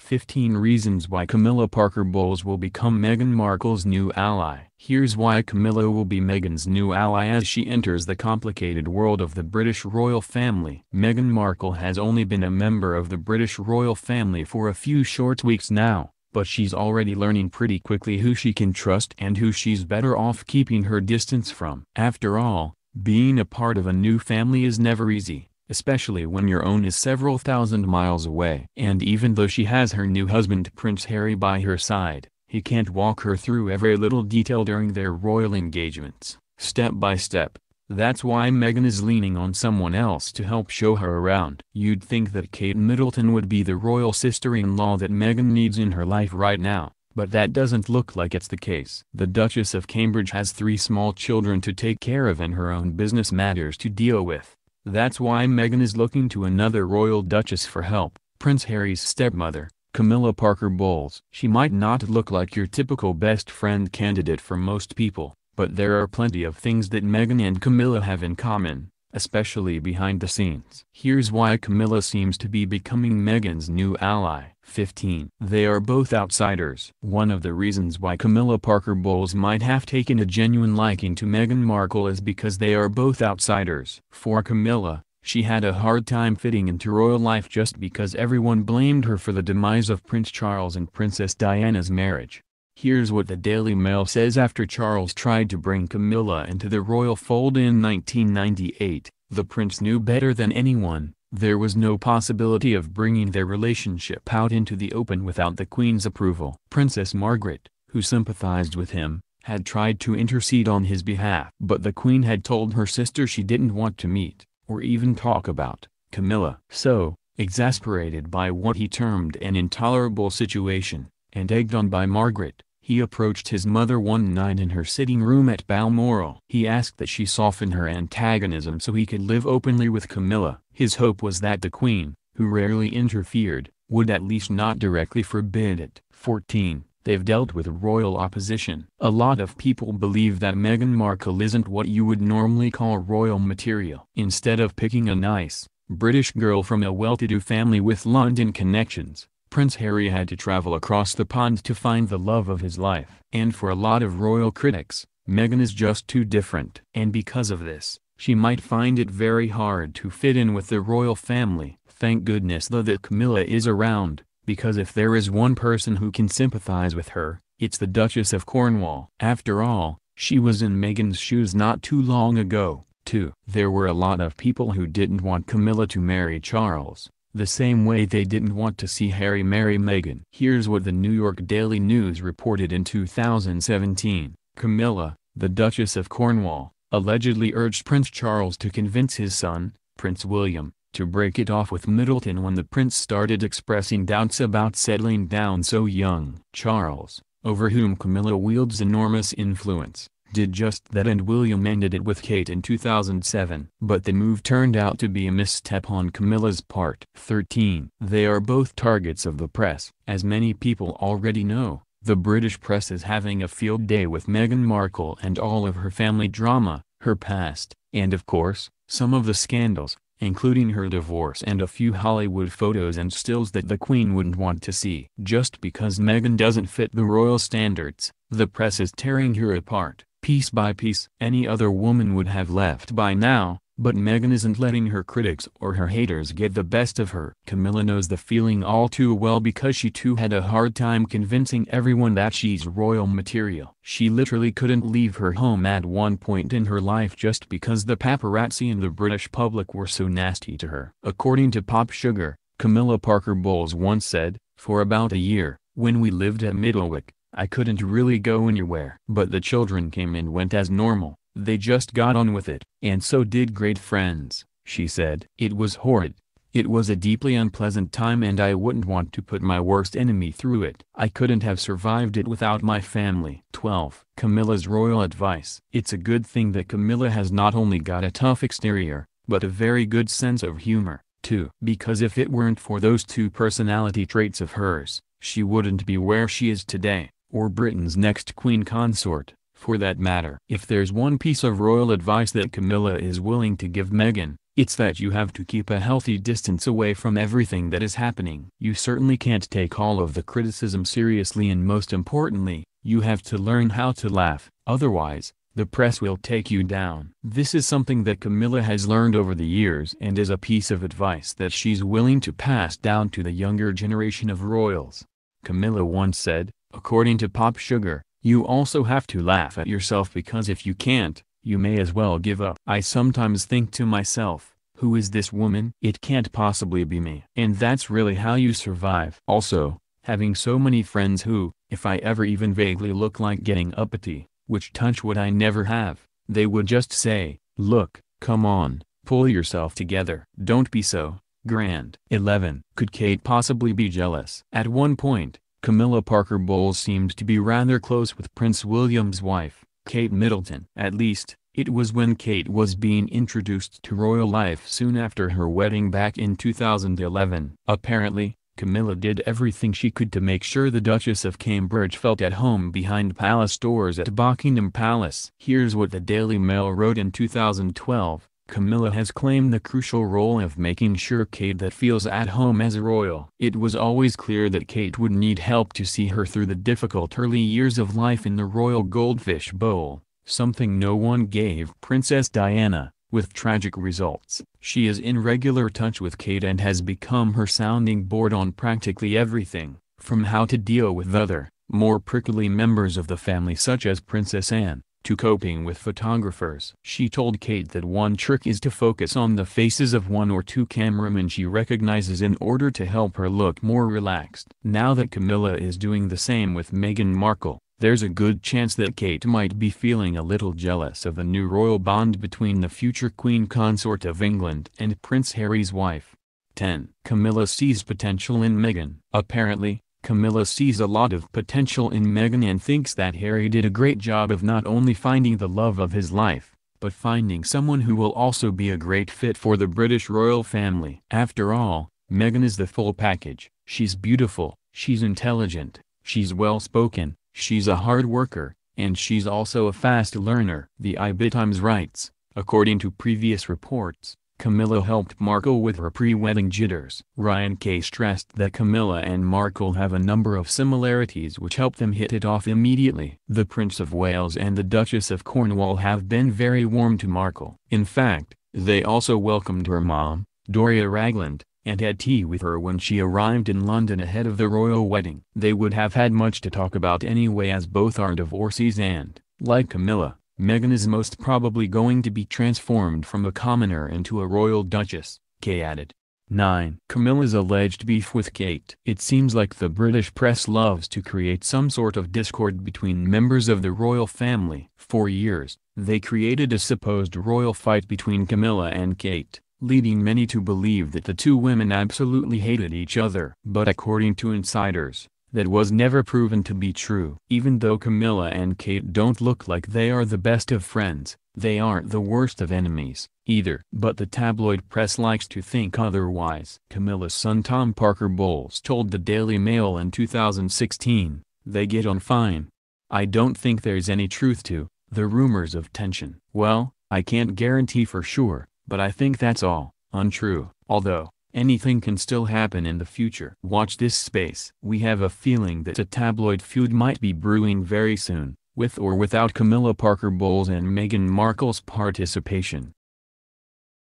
15 Reasons Why Camilla Parker Bowles Will Become Meghan Markle's New Ally. Here's why Camilla will be Meghan's new ally as she enters the complicated world of the British royal family. Meghan Markle has only been a member of the British royal family for a few short weeks now, but she's already learning pretty quickly who she can trust and who she's better off keeping her distance from. After all, being a part of a new family is never easy, especially when your own is several thousand miles away. And even though she has her new husband Prince Harry by her side, he can't walk her through every little detail during their royal engagements, step by step. That's why Meghan is leaning on someone else to help show her around. You'd think that Kate Middleton would be the royal sister-in-law that Meghan needs in her life right now, but that doesn't look like it's the case. The Duchess of Cambridge has 3 small children to take care of and her own business matters to deal with. That's why Meghan is looking to another royal duchess for help, Prince Harry's stepmother, Camilla Parker Bowles. She might not look like your typical best friend candidate for most people, but there are plenty of things that Meghan and Camilla have in common, especially behind the scenes. Here's why Camilla seems to be becoming Meghan's new ally. 15. They are both outsiders. One of the reasons why Camilla Parker Bowles might have taken a genuine liking to Meghan Markle is because they are both outsiders. For Camilla, she had a hard time fitting into royal life just because everyone blamed her for the demise of Prince Charles and Princess Diana's marriage. Here's what the Daily Mail says after Charles tried to bring Camilla into the royal fold in 1998. The prince knew better than anyone, there was no possibility of bringing their relationship out into the open without the Queen's approval. Princess Margaret, who sympathized with him, had tried to intercede on his behalf. But the Queen had told her sister she didn't want to meet, or even talk about, Camilla. So, exasperated by what he termed an intolerable situation, and egged on by Margaret, he approached his mother one night in her sitting room at Balmoral. He asked that she soften her antagonism so he could live openly with Camilla. His hope was that the Queen, who rarely interfered, would at least not directly forbid it. 14. They've dealt with royal opposition. A lot of people believe that Meghan Markle isn't what you would normally call royal material. Instead of picking a nice, British girl from a well-to-do family with London connections, Prince Harry had to travel across the pond to find the love of his life. And for a lot of royal critics, Meghan is just too different. And because of this, she might find it very hard to fit in with the royal family. Thank goodness though that Camilla is around, because if there is one person who can sympathize with her, it's the Duchess of Cornwall. After all, she was in Meghan's shoes not too long ago, too. There were a lot of people who didn't want Camilla to marry Charles, the same way they didn't want to see Harry marry Meghan. Here's what the New York Daily News reported in 2017. Camilla, the Duchess of Cornwall, allegedly urged Prince Charles to convince his son, Prince William, to break it off with Middleton when the prince started expressing doubts about settling down so young. Charles, over whom Camilla wields enormous influence, did just that, and William ended it with Kate in 2007. But the move turned out to be a misstep on Camilla's part. 13. They are both targets of the press. As many people already know, the British press is having a field day with Meghan Markle and all of her family drama, her past, and of course, some of the scandals, including her divorce and a few Hollywood photos and stills that the Queen wouldn't want to see. Just because Meghan doesn't fit the royal standards, the press is tearing her apart, piece by piece. Any other woman would have left by now, but Meghan isn't letting her critics or her haters get the best of her. Camilla knows the feeling all too well because she too had a hard time convincing everyone that she's royal material. She literally couldn't leave her home at one point in her life just because the paparazzi and the British public were so nasty to her. According to Pop Sugar, Camilla Parker Bowles once said, "For about a year, when we lived at Middlewick, I couldn't really go anywhere. But the children came and went as normal. They just got on with it. And so did great friends," she said. "It was horrid. It was a deeply unpleasant time and I wouldn't want to put my worst enemy through it. I couldn't have survived it without my family." 12. Camilla's royal advice. It's a good thing that Camilla has not only got a tough exterior, but a very good sense of humor, too. Because if it weren't for those two personality traits of hers, she wouldn't be where she is today, or Britain's next queen consort, for that matter. If there's one piece of royal advice that Camilla is willing to give Meghan, It's that you have to keep a healthy distance away from everything that is happening. You certainly can't take all of the criticism seriously, and most importantly, you have to learn how to laugh, otherwise, the press will take you down. This is something that Camilla has learned over the years and is a piece of advice that she's willing to pass down to the younger generation of royals. Camilla once said, according to Pop Sugar, "You also have to laugh at yourself, because if you can't, you may as well give up. I sometimes think to myself, who is this woman? It can't possibly be me." And that's really how you survive. Also, having so many friends who, if I ever even vaguely look like getting uppity, which touch wood I never have, they would just say, "Look, come on, pull yourself together. Don't be so grand." 11. Could Kate possibly be jealous? At one point, Camilla Parker Bowles seemed to be rather close with Prince William's wife, Kate Middleton. At least, it was when Kate was being introduced to royal life soon after her wedding back in 2011. Apparently, Camilla did everything she could to make sure the Duchess of Cambridge felt at home behind palace doors at Buckingham Palace. Here's what the Daily Mail wrote in 2012. Camilla has claimed the crucial role of making sure Kate that feels at home as a royal. It was always clear that Kate would need help to see her through the difficult early years of life in the royal goldfish bowl, something no one gave Princess Diana, with tragic results. She is in regular touch with Kate and has become her sounding board on practically everything, from how to deal with other, more prickly members of the family such as Princess Anne, to coping with photographers. She told Kate that one trick is to focus on the faces of one or two cameramen she recognizes in order to help her look more relaxed. Now that Camilla is doing the same with Meghan Markle, there's a good chance that Kate might be feeling a little jealous of the new royal bond between the future Queen Consort of England and Prince Harry's wife. 10. Camilla sees potential in Meghan. Apparently, Camilla sees a lot of potential in Meghan and thinks that Harry did a great job of not only finding the love of his life, but finding someone who will also be a great fit for the British royal family. After all, Meghan is the full package. She's beautiful, she's intelligent, she's well-spoken, she's a hard worker, and she's also a fast learner. The IB Times writes, according to previous reports, Camilla helped Markle with her pre-wedding jitters. Ryan Kay stressed that Camilla and Markle have a number of similarities which help them hit it off immediately. The Prince of Wales and the Duchess of Cornwall have been very warm to Markle. In fact, they also welcomed her mom, Doria Ragland, and had tea with her when she arrived in London ahead of the royal wedding. They would have had much to talk about anyway, as both are divorcees and, like Camilla, Meghan is most probably going to be transformed from a commoner into a royal duchess, Kay added. 9. Camilla's alleged beef with Kate. It seems like the British press loves to create some sort of discord between members of the royal family. For years, they created a supposed royal fight between Camilla and Kate, leading many to believe that the two women absolutely hated each other. But according to insiders, that was never proven to be true. Even though Camilla and Kate don't look like they are the best of friends, they aren't the worst of enemies, either. But the tabloid press likes to think otherwise. Camilla's son Tom Parker Bowles told the Daily Mail in 2016, "They get on fine. I don't think there's any truth to the rumors of tension." Well, I can't guarantee for sure, but I think that's all untrue, although anything can still happen in the future. Watch this space. We have a feeling that a tabloid feud might be brewing very soon, with or without Camilla Parker Bowles and Meghan Markle's participation.